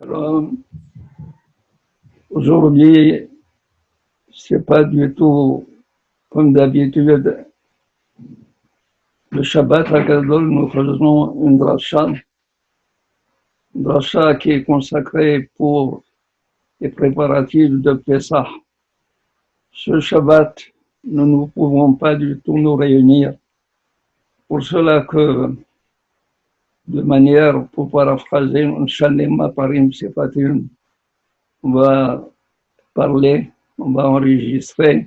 Alors, aujourd'hui, c'est pas du tout comme d'habitude. Le Shabbat à Gadol, nous faisons une dracha qui est consacrée pour les préparatifs de Pessah. Ce Shabbat, nous ne pouvons pas du tout nous réunir. Pour cela que, de manière, pour paraphraser, Shalema Parim Sefatim, on va parler, on va enregistrer,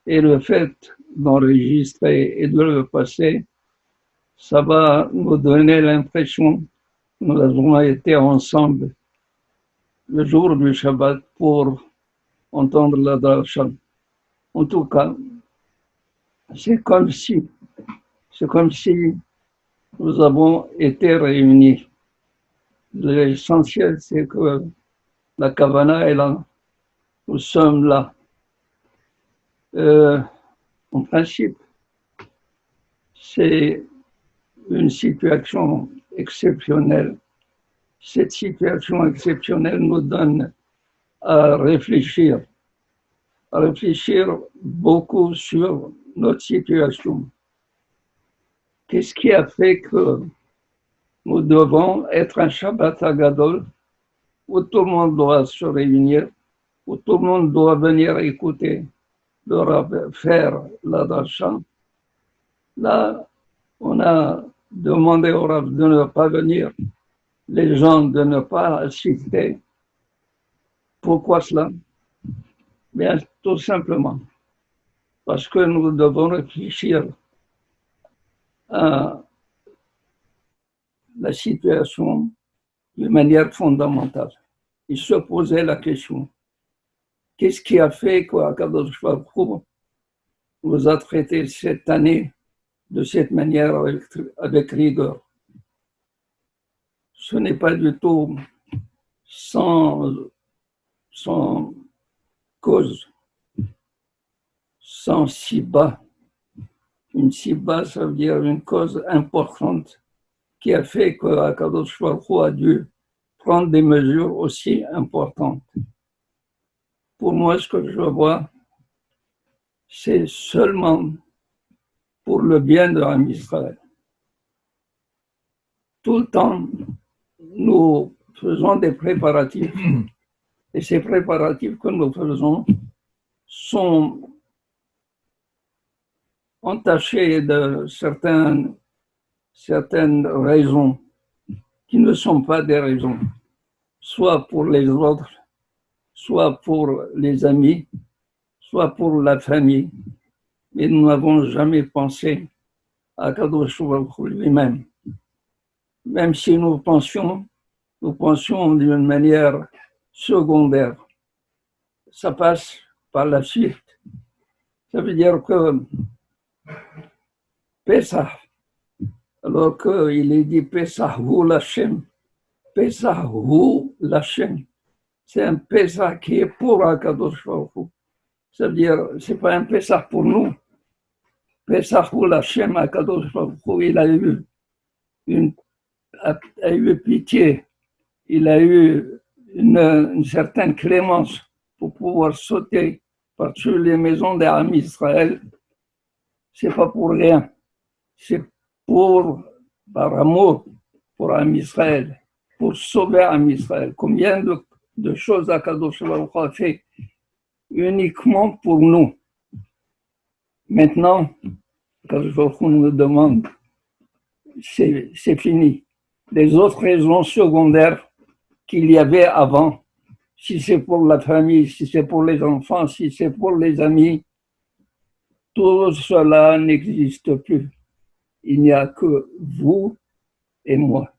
et le fait d'enregistrer et de le passer, ça va nous donner l'impression que nous avons été ensemble le jour du Shabbat pour entendre la dracha. En tout cas, c'est comme si nous avons été réunis. L'essentiel, c'est que la Kavana est là, nous sommes là. En principe, c'est une situation exceptionnelle. Cette situation exceptionnelle nous donne à réfléchir beaucoup sur notre situation. Qu'est-ce qui a fait que nous devons être un Shabbat Hagadol où tout le monde doit se réunir, où tout le monde doit venir écouter le Rav faire la dracha. Là, on a demandé au Rav de ne pas venir, les gens de ne pas assister. Pourquoi cela? Bien, tout simplement, parce que nous devons réfléchir à la situation de manière fondamentale. Il se posait la question, qu'est-ce qui a fait qu'Akadosh Baruch Hu vous a traité cette année de cette manière avec rigueur? Ce n'est pas du tout sans cause, sans siba. Une siba, ça veut dire une cause importante qui a fait qu'Akadosh Baruch Hu a dû prendre des mesures aussi importantes. Pour moi, ce que je vois, c'est seulement pour le bien de l'Am Israël. Tout le temps, nous faisons des préparatifs. Et ces préparatifs que nous faisons sont entachés de certaines raisons qui ne sont pas des raisons, soit pour les autres, soit pour les amis, soit pour la famille. Mais nous n'avons jamais pensé à Kadosh Baruch Hu lui-même. Même si nous pensions d'une manière secondaire. Ça passe par la suite. Ça veut dire que Pessah, alors qu'il est dit Pessahu l'Hachem, Pessahu l'Hachem, c'est un Pessah qui est pour Akadosh Baruch Hu. Ça veut dire, c'est pas un Pessah pour nous. Pessahu l'Hachem, Akadosh Baruch Hu, il a eu pitié, il a eu une certaine clémence pour pouvoir sauter par-dessus les maisons d'Am Israël. C'est pas pour rien. C'est par amour pour Am Israël, pour sauver Am Israël. Combien de choses Akadosh Baruch Hu a fait uniquement pour nous. Maintenant, Akadosh Baruch Hu nous demande, c'est fini. Les autres raisons secondaires qu'il y avait avant, si c'est pour la famille, si c'est pour les enfants, si c'est pour les amis, tout cela n'existe plus. Il n'y a que vous et moi.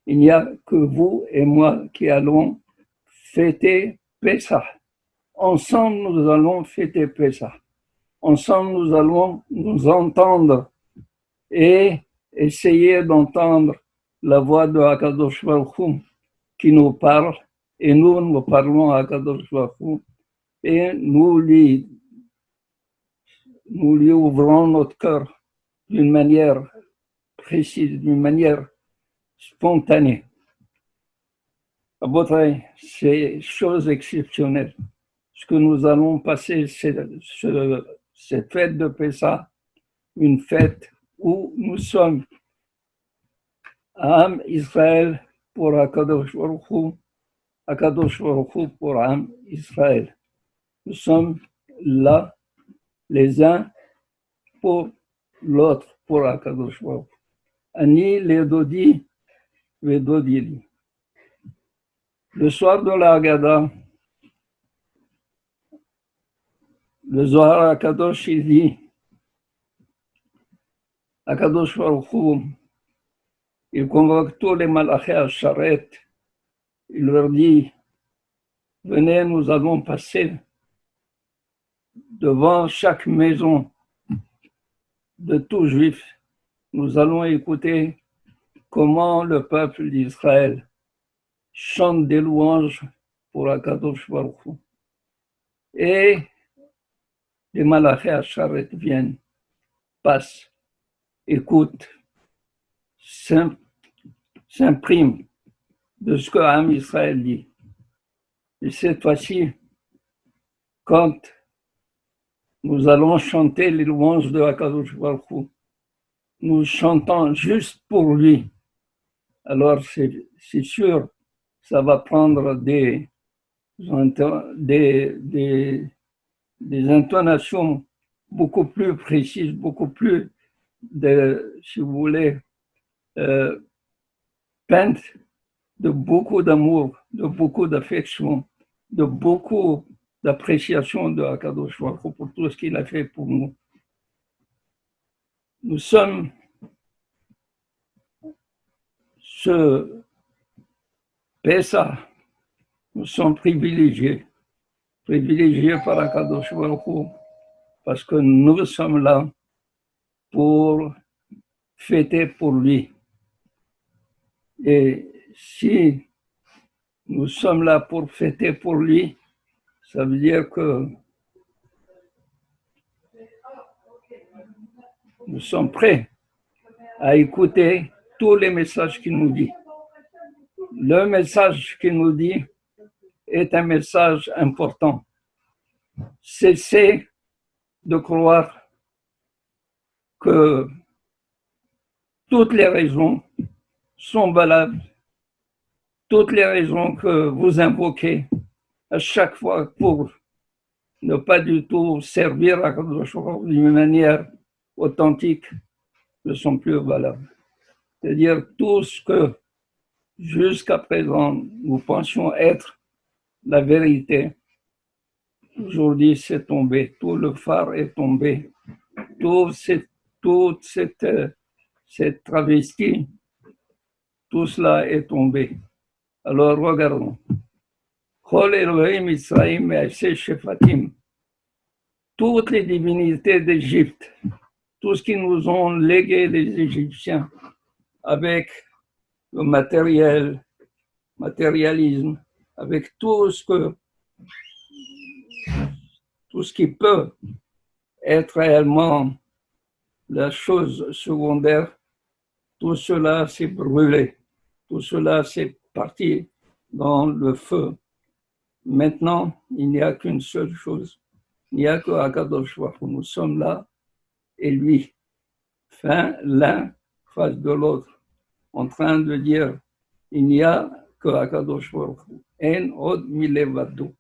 Il n'y a que vous et moi qui allons fêter Pessah. Ensemble, nous allons fêter Pessah. Ensemble, nous allons nous entendre et essayer d'entendre la voix de Akadosh Baruch Hu qui nous parle, et nous parlons à Akadosh Baruch Hu, et nous lui ouvrons notre cœur d'une manière précise, d'une manière spontanée. À votre avis, c'est chose exceptionnelle. Ce que nous allons passer, cette fête de Pessah, une fête où nous sommes Am Israël pour Akadosh Baruch Hu pour Am Israël. Nous sommes là, les uns pour l'autre, pour Akadosh Baruch Hu. Ani le Dodi, le Dodi. Le soir de la Haggadah, le Zohar Akadosh, il dit, Akadosh Baruch Hu, il convoque tous les malachés à Sharet, il leur dit, venez, nous allons passer devant chaque maison de tout juif. Nous allons écouter comment le peuple d'Israël chante des louanges pour Akadosh Baruch Hu. Et les malachés à Sharet viennent, passent, écoutent, s'impriment de ce que Am Israël dit. Et cette fois-ci, quand nous allons chanter les louanges de Akadosh Baruch Hu, nous chantons juste pour lui. Alors c'est sûr, ça va prendre des intonations beaucoup plus précises, beaucoup plus, si vous voulez, peintes de beaucoup d'amour, de beaucoup d'affection, de beaucoup d'appréciation de Akadosh Baruch Hu pour tout ce qu'il a fait pour nous. Nous sommes ce Pessah, nous sommes privilégiés par Akadosh Baruch Hu, parce que nous sommes là pour fêter pour lui. Et si nous sommes là pour fêter pour lui, ça veut dire que nous sommes prêts à écouter tous les messages qu'il nous dit. Le message qu'il nous dit est un message important. Cessez de croire que toutes les raisons sont valables, toutes les raisons que vous invoquez à chaque fois pour ne pas du tout servir à d'une manière authentique ne sont plus valables. C'est-à-dire tout ce que jusqu'à présent nous pensions être la vérité, aujourd'hui c'est tombé, tout le phare est tombé, toute cette travestie, tout cela est tombé. Alors regardons. Toutes les divinités d'Égypte, tout ce qu'ils nous ont légué les Égyptiens avec le matérialisme, avec tout ce qui peut être réellement la chose secondaire, tout cela s'est brûlé, tout cela s'est parti dans le feu. Maintenant, il n'y a qu'une seule chose, il n'y a que Akadosh Baruch Hu. Nous sommes là et lui, l'un face de l'autre, en train de dire, il n'y a que Akadosh Baruch Hu. En od milevado.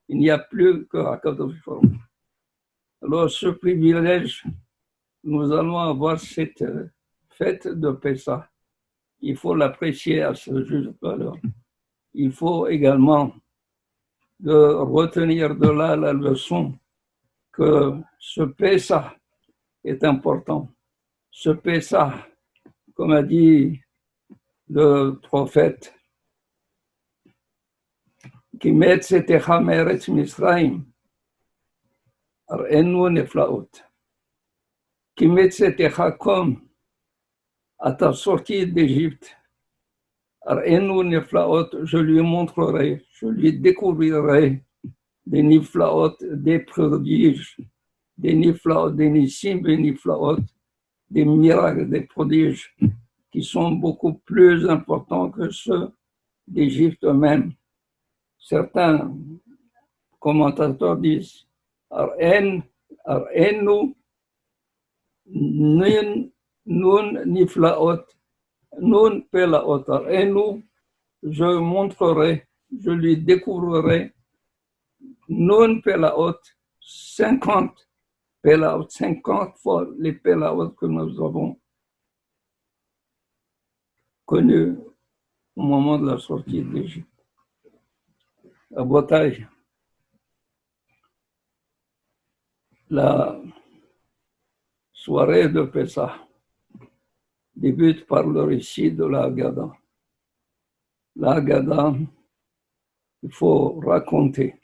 Il n'y a plus que Akadosh Baruch Hu. Alors, ce privilège, nous allons avoir cette fête de Pessah. Il faut l'apprécier à ce juste valeur. Il faut également retenir de là la leçon que ce Pessah est important. Ce Pessah, comme a dit le prophète, qui met Tzetecha meretz Misraim, ar'enu neflaot. Qui met Tzetecha comme à ta sortie d'Égypte, ar'enu neflaot, je lui montrerai, je lui découvrirai des niflaot, des prodiges, des niflaot, des nissim, des niflaot, des miracles, des prodiges qui sont beaucoup plus importants que ceux d'Égypte même. Certains commentateurs disent Ar'enu nun niflaot, nun pelaot. Ar'enu, je montrerai, je lui découvrirai nun pelaot, 50 pelaot, 50 fois les pelaot que nous avons connus au moment de la sortie d'Égypte. La bataille, la soirée de Pessah débute par le récit de la Haggadah. La Haggadah, il faut raconter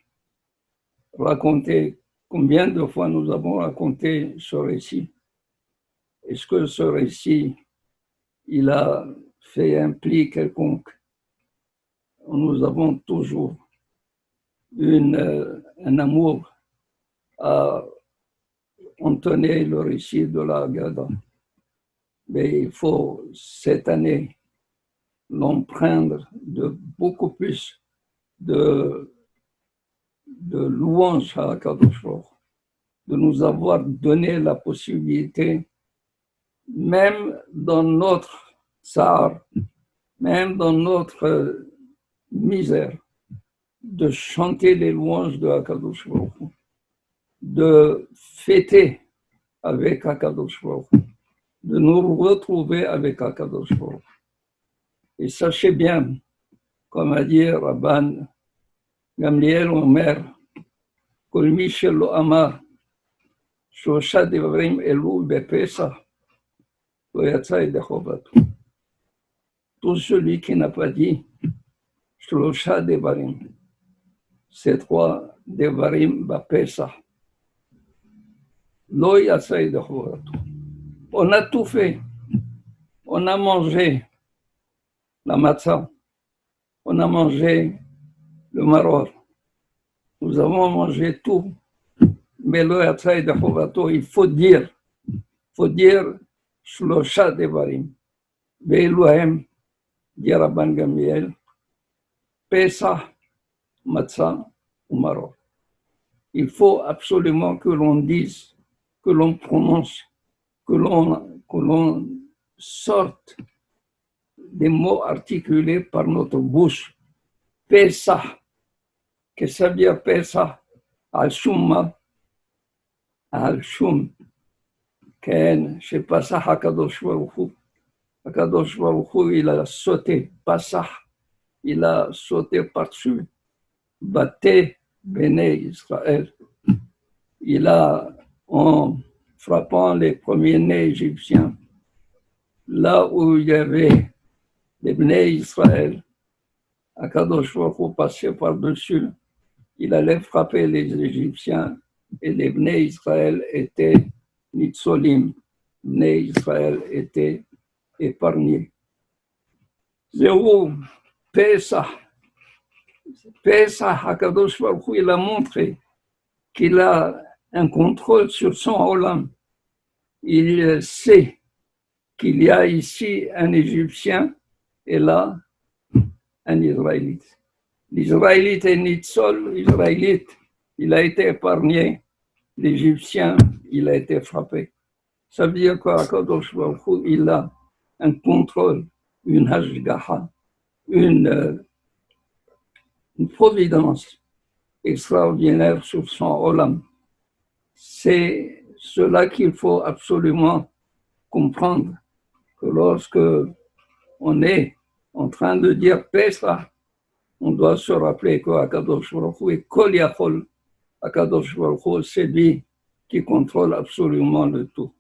combien de fois nous avons raconté ce récit. Est-ce que ce récit, il a fait un pli quelconque? Nous avons toujours un amour à entonner le récit de la Haggadah. Mais il faut cette année l'empreindre de beaucoup plus de louange à Akadosh Baruch Hu, de nous avoir donné la possibilité, même dans notre tsar, même dans notre misère, de chanter les louanges de Akadosh Baruch Hu, de fêter avec Akadosh Baruch Hu, de nous retrouver avec Akadosh Baruch Hu. Et sachez bien, comme a dit Rabban Gamliel Omer, Kol mi shelo amar, Shlosha devarim elu bepesach, lo yatsa yedei chovato. Tout celui qui n'a pas dit Shlosha devarim, ces trois devarim bepesach, lo yatsa yedei chovato. On a tout fait. On a mangé la matzah, on a mangé le maror, nous avons mangé tout. Mais lo yatsa yedei chovato, il faut dire Shlosha devarim. Ve'eluhem, dit Rabban Gamliel, Pesach, matzah ou maror. Il faut absolument que l'on dise, que l'on prononce, que l'on sorte des mots articulés par notre bouche. Pesach, que ça veut dire Pesach, al-shumma, al-shum, ken, chez Pesach HaKadosh Baruch Hu. HaKadosh Baruch Hu, il a sauté, Pesach, il a sauté par-dessus, Baté, Béné, Israël. Il a, en frappant les premiers-nés égyptiens, là où il y avait les Béné Israël, Akadosh Baruch Hu passait par-dessus, il allait frapper les Égyptiens et les Béné Israël étaient Nitzolim, Béné Israël étaient épargnés. Zéro, Pesach, Akadosh Baruch Hu, il a montré qu'il a un contrôle sur son olam. Il sait qu'il y a ici un Égyptien et là un Israélite. L'Israélite est Nitzol, l'Israélite, il a été épargné. L'Égyptien, il a été frappé. Ça veut dire qu'Akadosh Baruch Hu, il a un contrôle, une hashgaha, une providence extraordinaire sur son olam. C'est cela qu'il faut absolument comprendre, que lorsque on est en train de dire Pesach, on doit se rappeler que Akadosh Baruch Hu est Kol Yachol. Akadosh Baruch Hu, c'est lui qui contrôle absolument le tout.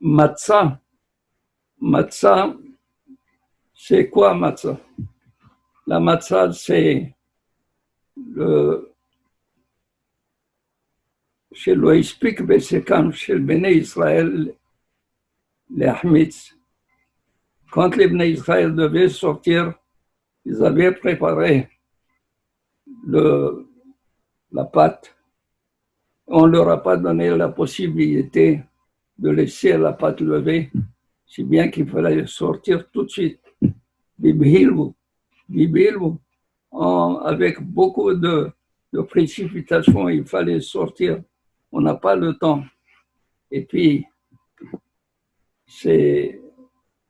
Matzah, c'est quoi matzah? La matzah, c'est chez le Hispik Besekam, chez le Béné Israël, les Hamitz. Quand les Béné Israël devaient sortir, ils avaient préparé la pâte. On ne leur a pas donné la possibilité de laisser la pâte levée, si bien qu'il fallait sortir tout de suite. Bibhilou, Bibilou, avec beaucoup de précipitations, il fallait sortir. On n'a pas le temps. Et puis, c'est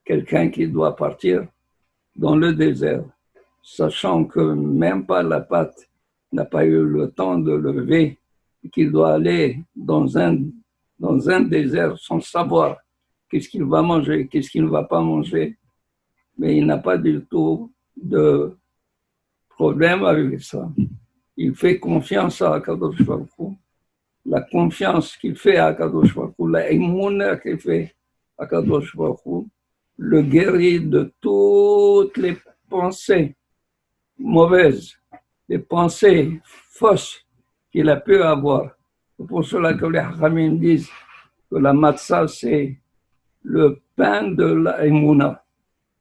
quelqu'un qui doit partir dans le désert, sachant que même pas la pâte n'a pas eu le temps de lever, qu'il doit aller dans un désert sans savoir qu'est-ce qu'il va manger, qu'est-ce qu'il ne va pas manger. Mais il n'a pas du tout de problème avec ça. Il fait confiance à Akadosh Baruch Hu. La confiance qu'il fait à Akadosh Baruch Hu, la émouna qu'il fait à Akadosh Baruch Hu, le guérit de toutes les pensées mauvaises, les pensées fausses qu'il a pu avoir. C'est pour cela que les Hachamim disent que la matzah, c'est le pain de la émouna.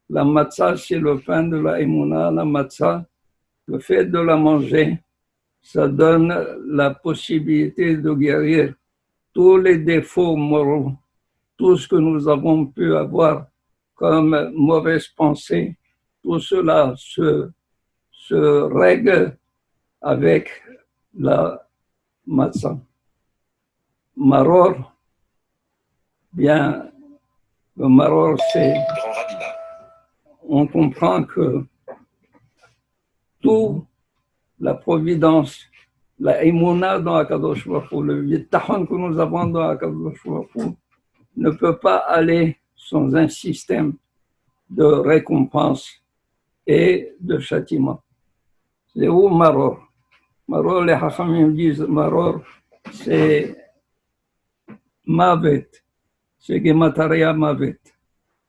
La matzah, c'est le pain de la émouna. La matzah, le fait de la manger, ça donne la possibilité de guérir tous les défauts moraux, tout ce que nous avons pu avoir comme mauvaise pensée, tout cela se règle avec la matzah. Maror, bien, le maror, c'est... On comprend que tout la providence, la émouna dans Akadosh Baruch Hu, le bitachon que nous avons dans Akadosh Baruch Hu, ne peut pas aller sans un système de récompense et de châtiment. C'est où Maror? Maror, les Hachamim disent, Maror, c'est Mavet, c'est Gemataria Mavet.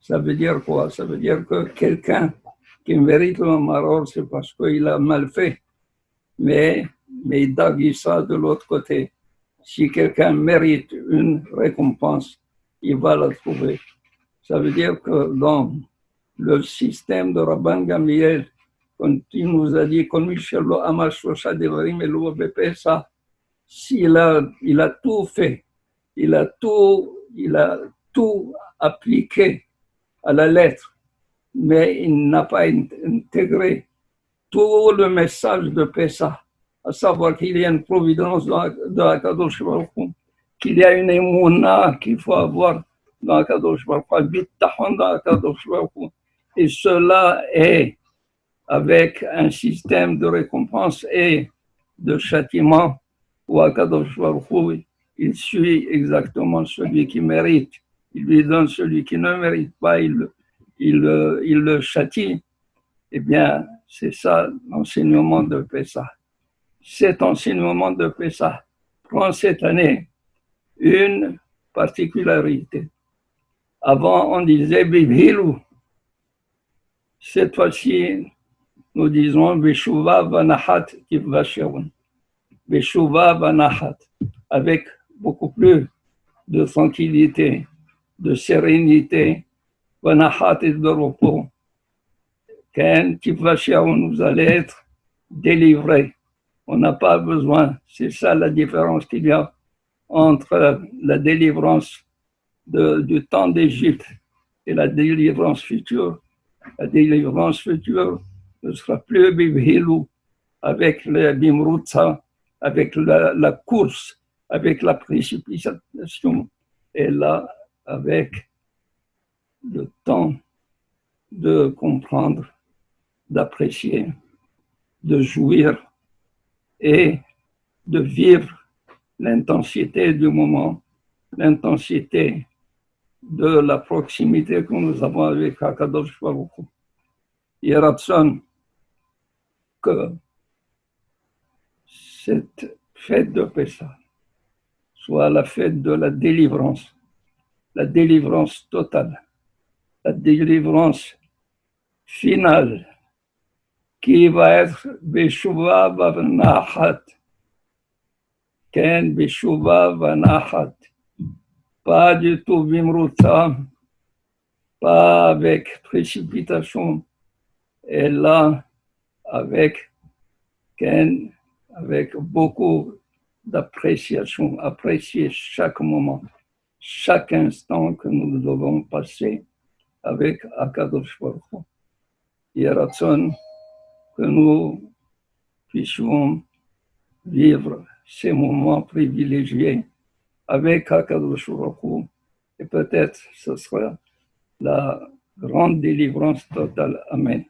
Ça veut dire quoi? Ça veut dire que quelqu'un qui mérite le Maror, c'est parce qu'il a mal fait. Mais il dit ça de l'autre côté. Si quelqu'un mérite une récompense, il va la trouver. Ça veut dire que dans le système de Rabban Gamliel, quand il nous a dit s'il a tout fait, il a tout appliqué à la lettre, mais il n'a pas intégré tout le message de Pessah, à savoir qu'il y a une providence dans Akadosh Baruch Hu, qu'il y a une émouna qu'il faut avoir dans Akadosh Baruch Hu, bitachon dans Akadosh Baruch Hu. Et cela est avec un système de récompense et de châtiment où Akadosh Baruch Hu, il suit exactement celui qui mérite. Il lui donne celui qui ne mérite pas, il le châtie. Eh bien, c'est ça l'enseignement de Pessah. Cet enseignement de Pessah prend cette année une particularité. Avant, on disait Bibhilou. Cette fois-ci, nous disons Beshuva Vanahat Kivvasherun. Beshuva Vanahat. Avec beaucoup plus de tranquillité, de sérénité, Vanahat et de repos. Quand nous allons être délivrés. On n'a pas besoin, c'est ça la différence qu'il y a entre la délivrance du temps d'Égypte et la délivrance future. La délivrance future ne sera plus Bibhilou avec le Bimrutsa, avec la course, avec la précipitation, et là, avec le temps de comprendre, d'apprécier, de jouir et de vivre l'intensité du moment, l'intensité de la proximité que nous avons avec Akadosh Baruch Hu. Yeratson, que cette fête de Pessah soit la fête de la délivrance totale, la délivrance finale, qui va être Beshuva Vanahat. Ken Beshuva Vanahat. Pas du tout Bimruta, pas avec précipitation, et là, avec beaucoup d'appréciation, apprécier chaque moment, chaque instant que nous devons passer avec Akadosh Baruch Hu. Yeratson que nous puissions vivre ces moments privilégiés avec Akadosh Baruch Hu, et peut-être ce sera la grande délivrance totale. Amen.